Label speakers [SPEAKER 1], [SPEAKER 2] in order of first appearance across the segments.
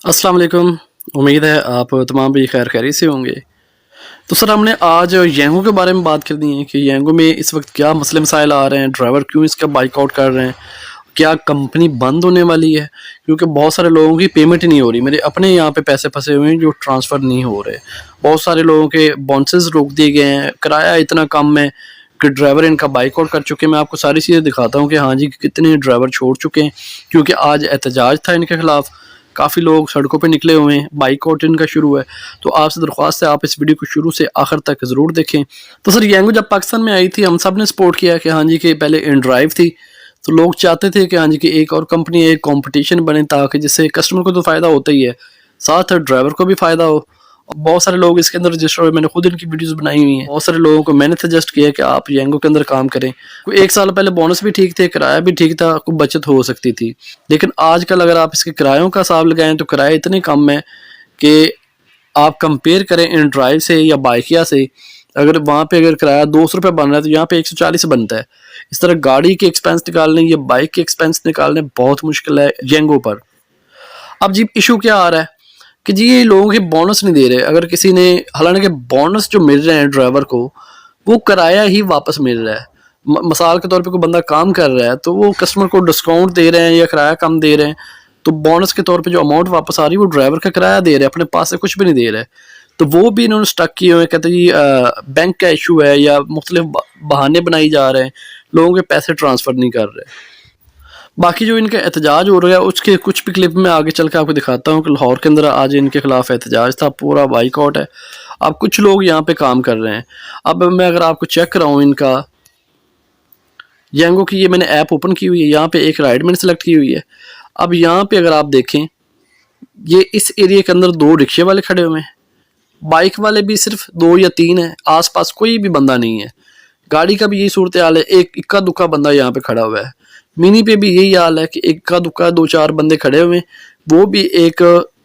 [SPEAKER 1] अस्सलाम वालेकुम। उम्मीद है आप तमाम भी खैर खैरी से होंगे। तो सर हमने आज येंगो के बारे में बात करनी है कि येंगो में इस वक्त क्या मसले मसाइल आ रहे हैं, ड्राइवर क्यों इसका बाइकआउट कर रहे हैं, क्या कंपनी बंद होने वाली है, क्योंकि बहुत सारे लोगों की पेमेंट ही नहीं हो रही। मेरे अपने यहाँ पे पैसे फंसे हुए हैं जो ट्रांसफ़र नहीं हो रहे। बहुत सारे लोगों के बोनसेस रोक दिए गए हैं, किराया इतना कम है कि ड्राइवर इनका बाइकआउट कर चुके हैं। मैं आपको सारी चीज़ें दिखाता हूँ कि हाँ जी कितने ड्राइवर छोड़ चुके हैं, क्योंकि आज एहतजाज था इनके खिलाफ। काफ़ी लोग सड़कों पे निकले हुए हैं, बाइकआउट इनका शुरू है। तो आपसे दरख्वास्त है आप इस वीडियो को शुरू से आखिर तक ज़रूर देखें। तो सर येंगो जब पाकिस्तान में आई थी हम सब ने सपोर्ट किया कि हाँ जी कि पहले इनड्राइव थी, तो लोग चाहते थे कि हाँ जी कि एक और कंपनी एक कंपटीशन बने ताकि जिससे कस्टमर को तो फ़ायदा होता ही है, साथ ड्राइवर को भी फ़ायदा हो। बहुत सारे लोग इसके अंदर रजिस्टर हुए, मैंने खुद इनकी वीडियोस बनाई हुई हैं। बहुत सारे लोगों को मैंने सजेस्ट किया कि आप येंगो के अंदर काम करें। कोई 1 साल पहले बोनस भी ठीक थे, किराया भी ठीक था, कोई बचत हो सकती थी। लेकिन आजकल अगर आप इसके किरायों का हिसाब लगाएं तो किराए इतने कम है कि आप कंपेयर करें इन ड्राइव से या बाइकिया से, अगर वहाँ पे अगर किराया 200 रुपये बन रहा है तो यहाँ पे 140 बनता है। इस तरह गाड़ी के एक्सपेंस निकालने या बाइक के एक्सपेंस निकालने बहुत मुश्किल है येंगो पर। अब जी इशू क्या आ रहा है कि जी ये लोगों के बोनस नहीं दे रहे। अगर किसी ने, हालांकि बोनस जो मिल रहे हैं ड्राइवर को वो किराया ही वापस मिल रहा है। मिसाल के तौर पे कोई बंदा काम कर रहा है तो वो कस्टमर को डिस्काउंट दे रहे हैं या किराया कम दे रहे हैं, तो बोनस के तौर पे जो अमाउंट वापस आ रही है वो ड्राइवर का किराया दे रहे हैं, अपने पास से कुछ भी नहीं दे रहे। तो वो भी इन्होंने स्टक किए हुए हैं, कहते जी बैंक का इशू है या मुख्तलिफ बहाने बनाई जा रहे हैं, लोगों के पैसे ट्रांसफ़र नहीं कर रहे। बाकी जो इनका एहतजाज हो रहा है उसके कुछ भी क्लिप में आगे चल के आपको दिखाता हूँ कि लाहौर के अंदर आज इनके खिलाफ एहतजाज था, पूरा बाइकआउट है। अब कुछ लोग यहाँ पे काम कर रहे हैं। अब मैं अगर आपको चेक कराऊँ इनका येंगो की, ये मैंने ऐप ओपन की हुई है, यहाँ पे एक राइड मैंने सेलेक्ट की हुई है। अब यहाँ पे अगर आप देखें, ये इस एरिया के अंदर 2 रिक्शे वाले खड़े हुए हैं, बाइक वाले भी सिर्फ 2 या 3 हैं, आसपास कोई भी बंदा नहीं है। गाड़ी का भी यही सूरत हाल है, एक इक्का दुक्का बंदा यहाँ पे खड़ा हुआ है। मिनी पे भी यही हाल है कि इक्का दुक्का 2-4 बंदे खड़े हुए हैं। वो भी एक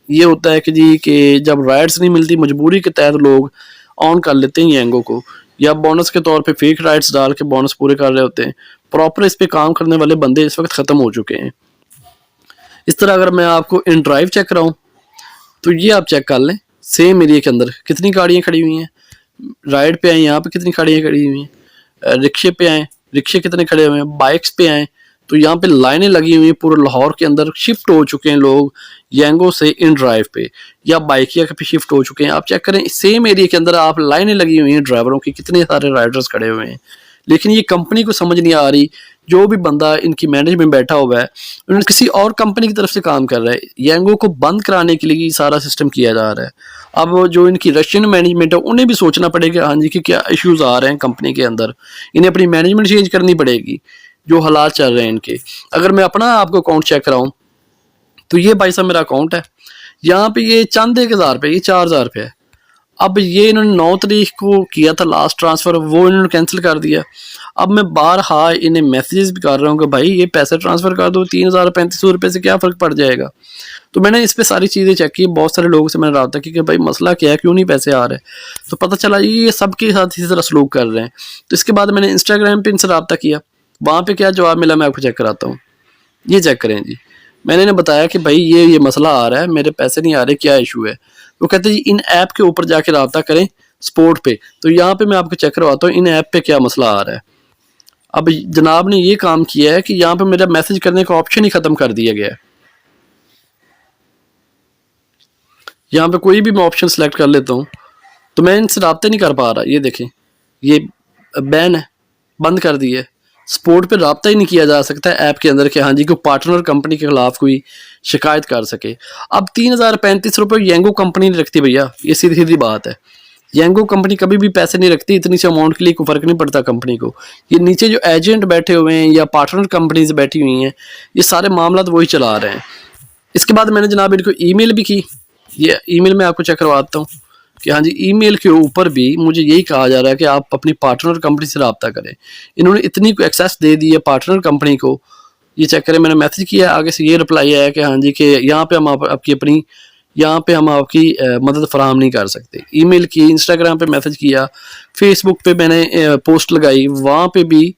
[SPEAKER 1] ये होता है कि जी कि जब राइड्स नहीं मिलती मजबूरी के तहत लोग ऑन कर लेते हैं येंगो को, या बोनस के तौर पे फेक राइड्स डाल के बोनस पूरे कर रहे होते हैं। प्रॉपर इस पे काम करने वाले बंदे इस वक्त ख़त्म हो चुके हैं। इस तरह अगर मैं आपको इन ड्राइव चेक कराऊँ तो ये आप चेक कर लें, सेम एरिया के अंदर कितनी गाड़ियाँ खड़ी हुई हैं। राइड पे आए यहाँ पे कितनी गाड़ियाँ खड़ी हुई हैं, रिक्शे पे आए रिक्शे कितने खड़े हुए हैं, बाइक्स पे आए तो यहाँ पे लाइनें लगी हुई हैं। पूरे लाहौर के अंदर शिफ्ट हो चुके हैं लोग येंगो से इन ड्राइव पे या बाइकिया पे शिफ्ट हो चुके हैं। आप चेक करें सेम एरिया के अंदर आप लाइनें लगी हुई हैं ड्राइवरों की, कितने सारे राइडर्स खड़े हुए हैं। लेकिन ये कंपनी को समझ नहीं आ रही, जो भी बंदा इनकी मैनेजमेंट में बैठा हुआ है उन्होंने किसी और कंपनी की तरफ से काम कर रहा है। येंगो को बंद कराने के लिए सारा सिस्टम किया जा रहा है। अब जो इनकी रशियन मैनेजमेंट है उन्हें भी सोचना पड़ेगा हाँ जी कि क्या इश्यूज आ रहे हैं कंपनी के अंदर, इन्हें अपनी मैनेजमेंट चेंज करनी पड़ेगी जो हालात चल रहे हैं इनके। अगर मैं अपना आपको अकाउंट चेक कराऊँ तो ये भाई साहब मेरा अकाउंट है, यहाँ पे ये चंद 1,000 रुपये, ये 4,000 रुपये है। अब ये इन्होंने 9 तारीख को किया था लास्ट ट्रांसफ़र, वो इन्होंने कैंसिल कर दिया। अब मैं बारहा इन्हें मैसेजेस भी कर रहा हूँ कि भाई ये पैसे ट्रांसफ़र कर दो, 3,000-3,500 रुपये से क्या फ़र्क पड़ जाएगा। तो मैंने इस पे सारी चीज़ें चेक की, बहुत सारे लोगों से मैंने रब्ता किया कि भाई मसला क्या है, क्यों नहीं पैसे आ रहे। तो पता चला ये सबके साथ इसी तरह सलूक कर रहे हैं। तो इसके बाद मैंने इंस्टाग्राम पे इनसे रब्ता किया, वहाँ पे क्या जवाब मिला मैं आपको चेक कराता हूँ। ये चेक करें जी, मैंने इन्हें बताया कि भाई ये मसला आ रहा है, मेरे पैसे नहीं आ रहे, क्या इशू है। वो कहते हैं जी इन ऐप के ऊपर जाके रब्ता करें स्पोर्ट पे। तो यहाँ पे मैं आपको चेक करवाता हूँ इन ऐप पे क्या मसला आ रहा है। अब जनाब ने ये काम किया है कि यहाँ पे मेरा मैसेज करने का ऑप्शन ही ख़त्म कर दिया गया है। यहाँ पे कोई भी मैं ऑप्शन सेलेक्ट कर लेता हूँ तो मैं इनसे रब्ता नहीं कर पा रहा। ये देखें, ये बैन है, बंद कर दिया है। स्पोर्ट पे रब्ता ही नहीं किया जा सकता है ऐप के अंदर कि हाँ जी कोई पार्टनर कंपनी के खिलाफ कोई शिकायत कर सके। अब 3,035 रुपये येंगो कंपनी ने रखती भैया, ये सीधी सीधी बात है। येंगो कंपनी कभी भी पैसे नहीं रखती, इतनी सी अमाउंट के लिए कोई फ़र्क नहीं पड़ता कंपनी को। ये नीचे जो एजेंट बैठे हुए हैं या पार्टनर कंपनीज बैठी हुई हैं, ये सारे मामला तो वही चला रहे हैं। इसके बाद मैंने जनाब इनको ईमेल भी की, ये ईमेल में आपको चेक करवाता हूँ कि हाँ जी ईमेल के ऊपर भी मुझे यही कहा जा रहा है कि आप अपनी पार्टनर कंपनी से रब्ता करें। इन्होंने इतनी को एक्सेस दे दी है पार्टनर कंपनी को। ये चेक करें, मैंने मैसेज किया, आगे से ये रिप्लाई आया कि हाँ जी कि यहाँ पे हम आपकी अपनी यहाँ पे हम आपकी मदद फराहम नहीं कर सकते। ईमेल की, इंस्टाग्राम पे मैसेज किया, फेसबुक पे मैंने पोस्ट लगाई, वहाँ पे भी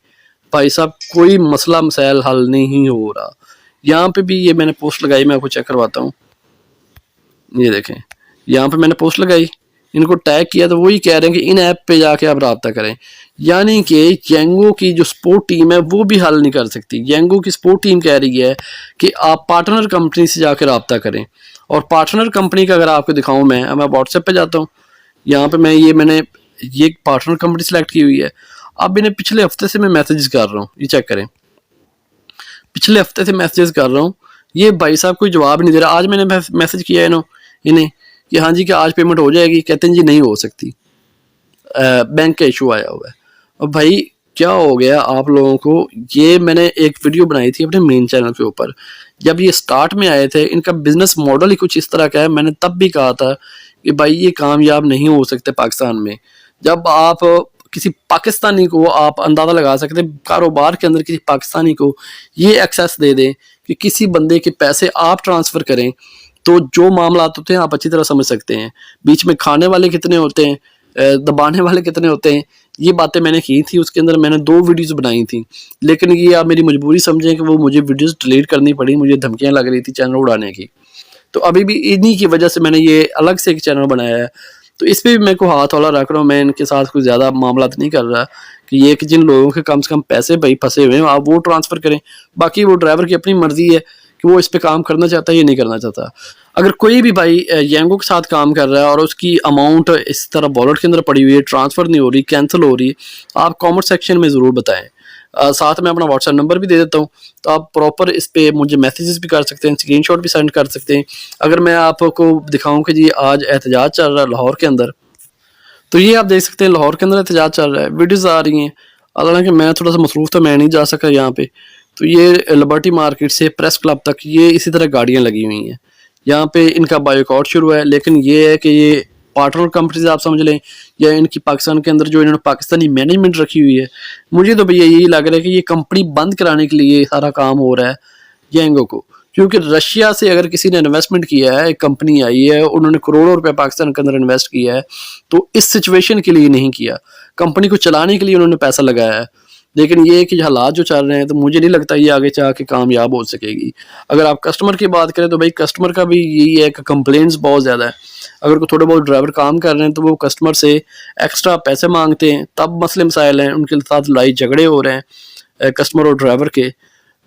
[SPEAKER 1] भाई साहब कोई मसला मसाइल हल नहीं हो रहा। यहाँ पे भी ये मैंने पोस्ट लगाई, मैं आपको चेक करवाता हूँ। یہ دیکھیں یہاں پہ میں نے پوسٹ لگائی, ان کو ٹیگ کیا تو وہی کہہ رہے ہیں کہ ان ایپ پہ جا کے آپ رابطہ کریں. یعنی کہ ینگو کی جو سپورٹ ٹیم ہے وہ بھی حل نہیں کر سکتی. ینگو کی سپورٹ ٹیم کہہ رہی ہے کہ آپ پارٹنر کمپنی سے جا کے رابطہ کریں, اور پارٹنر کمپنی کا اگر آپ کو دکھاؤں میں واٹس ایپ پہ جاتا ہوں, یہاں پہ میں نے یہ پارٹنر کمپنی سلیکٹ کی ہوئی ہے. اب انہیں پچھلے ہفتے سے میں میسیجز کر رہا ہوں, یہ چیک کریں, پچھلے ہفتے سے میسیجز کر رہا ہوں, یہ بھائی صاحب کوئی جواب نہیں دے رہا. آج میں نے میسیج کیا انہیں کہ ہاں جی کہ آج پیمنٹ ہو جائے گی, کہتے ہیں جی نہیں ہو سکتی, بینک کا ایشو آیا ہوا ہے. اور بھائی کیا ہو گیا آپ لوگوں کو؟ یہ میں نے ایک ویڈیو بنائی تھی اپنے مین چینل کے اوپر, جب یہ سٹارٹ میں آئے تھے ان کا بزنس ماڈل ہی کچھ اس طرح کا ہے. میں نے تب بھی کہا تھا کہ بھائی یہ کامیاب نہیں ہو سکتے پاکستان میں. جب آپ کسی پاکستانی کو آپ اندازہ لگا سکتے کاروبار کے اندر کسی پاکستانی کو یہ ایکسیس دے دیں کہ کسی بندے کے پیسے آپ ٹرانسفر کریں, تو جو معاملات ہوتے ہیں آپ اچھی طرح سمجھ سکتے ہیں. بیچ میں کھانے والے کتنے ہوتے ہیں, دبانے والے کتنے ہوتے ہیں, یہ باتیں میں نے کی تھی. اس کے اندر میں نے 2 ویڈیوز بنائی تھیں, لیکن یہ آپ میری مجبوری سمجھیں کہ وہ مجھے ویڈیوز ڈیلیٹ کرنی پڑی, مجھے دھمکیاں لگ رہی تھی چینل اڑانے کی. تو ابھی بھی انہی کی وجہ سے میں نے یہ الگ سے ایک چینل بنایا ہے. تو اس پہ بھی میں کو ہاتھ والا رکھ رہا ہوں, میں ان کے ساتھ کوئی زیادہ معاملات نہیں کر رہا کہ یہ کہ جن لوگوں کے کم سے کم پیسے بھائی پھنسے ہوئے ہیں آپ وہ ٹرانسفر کریں. باقی وہ ڈرائیور کی اپنی مرضی ہے کہ وہ اس پہ کام کرنا چاہتا ہے یا نہیں کرنا چاہتا. اگر کوئی بھی بھائی ینگو کے ساتھ کام کر رہا ہے اور اس کی اماؤنٹ اس طرح والٹ کے اندر پڑی ہوئی ہے, ٹرانسفر نہیں ہو رہی, کینسل ہو رہی ہے, آپ کامنٹ سیکشن میں ضرور بتائیں. ساتھ میں اپنا واٹس ایپ نمبر بھی دے دیتا ہوں, تو آپ پراپر اس پہ مجھے میسیجز بھی کر سکتے ہیں, اسکرین شاٹ بھی سینڈ کر سکتے ہیں. اگر میں آپ کو دکھاؤں کہ جی آج احتجاج چل رہا ہے لاہور کے اندر, تو یہ آپ دیکھ سکتے ہیں لاہور کے اندر احتجاج چل رہا ہے, ویڈیوز آ رہی ہیں. حالانکہ میں تھوڑا سا مصروف تھا, میں نہیں جا سکا یہاں پہ. تو یہ لبرٹی مارکیٹ سے پریس کلب تک یہ اسی طرح گاڑیاں لگی ہوئی ہیں. یہاں پہ ان کا بائیکاٹ شروع ہے, لیکن یہ ہے کہ یہ پارٹنر کمپنیز آپ سمجھ لیں, یا ان کی پاکستان کے اندر جو انہوں نے پاکستانی مینجمنٹ رکھی ہوئی ہے, مجھے تو بھیا یہی لگ رہا ہے کہ یہ کمپنی بند کرانے کے لیے سارا کام ہو رہا ہے ینگو کو. کیونکہ رشیا سے اگر کسی نے انویسٹمنٹ کیا ہے, ایک کمپنی آئی ہے, انہوں نے کروڑوں روپے پاکستان کے اندر انویسٹ کیا ہے, تو اس سچویشن کے لیے نہیں کیا, کمپنی کو چلانے کے لیے انہوں نے پیسہ لگایا ہے. لیکن یہ کہ حالات جو چل رہے ہیں تو مجھے نہیں لگتا یہ آگے چل کے کامیاب ہو سکے گی. اگر آپ کسٹمر کی بات کریں تو بھائی کسٹمر کا بھی یہی ہے کہ کمپلینٹس بہت زیادہ ہے. اگر کوئی تھوڑے بہت ڈرائیور کام کر رہے ہیں تو وہ کسٹمر سے ایکسٹرا پیسے مانگتے ہیں, تب مسئلے مسائل ہیں, ان کے ساتھ لڑائی جھگڑے ہو رہے ہیں کسٹمر اور ڈرائیور کے.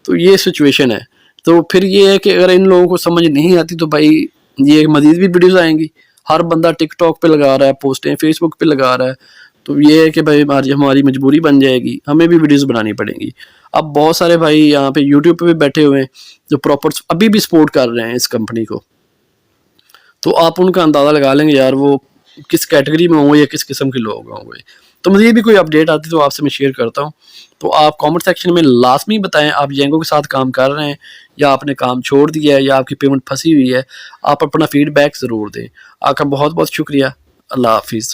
[SPEAKER 1] تو یہ سچویشن ہے. تو پھر یہ ہے کہ اگر ان لوگوں کو سمجھ نہیں آتی تو بھائی یہ مزید بھی ویڈیوز آئیں گی. ہر بندہ ٹک ٹاک پہ لگا رہا ہے پوسٹیں, فیس بک پہ لگا رہا ہے, تو یہ ہے کہ بھائی ہماری مجبوری بن جائے گی, ہمیں بھی ویڈیوز بنانی پڑیں گی. اب بہت سارے بھائی یہاں پہ یوٹیوب پہ بھی بیٹھے ہوئے ہیں جو پراپر ابھی بھی سپورٹ کر رہے ہیں اس کمپنی کو, تو آپ ان کا اندازہ لگا لیں گے یار وہ کس کیٹیگری میں ہوں گے یا کس قسم کے لوگ ہوں گے. تو مزید بھی کوئی اپڈیٹ آتی تو آپ سے میں شیئر کرتا ہوں. تو آپ کامنٹ سیکشن میں لازمی بتائیں آپ ینگو کے ساتھ کام کر رہے ہیں یا آپ نے کام چھوڑ دیا ہے یا آپ کی پیمنٹ پھنسی ہوئی ہے. آپ اپنا فیڈ بیک ضرور دیں. آپ کا بہت بہت شکریہ. اللہ حافظ.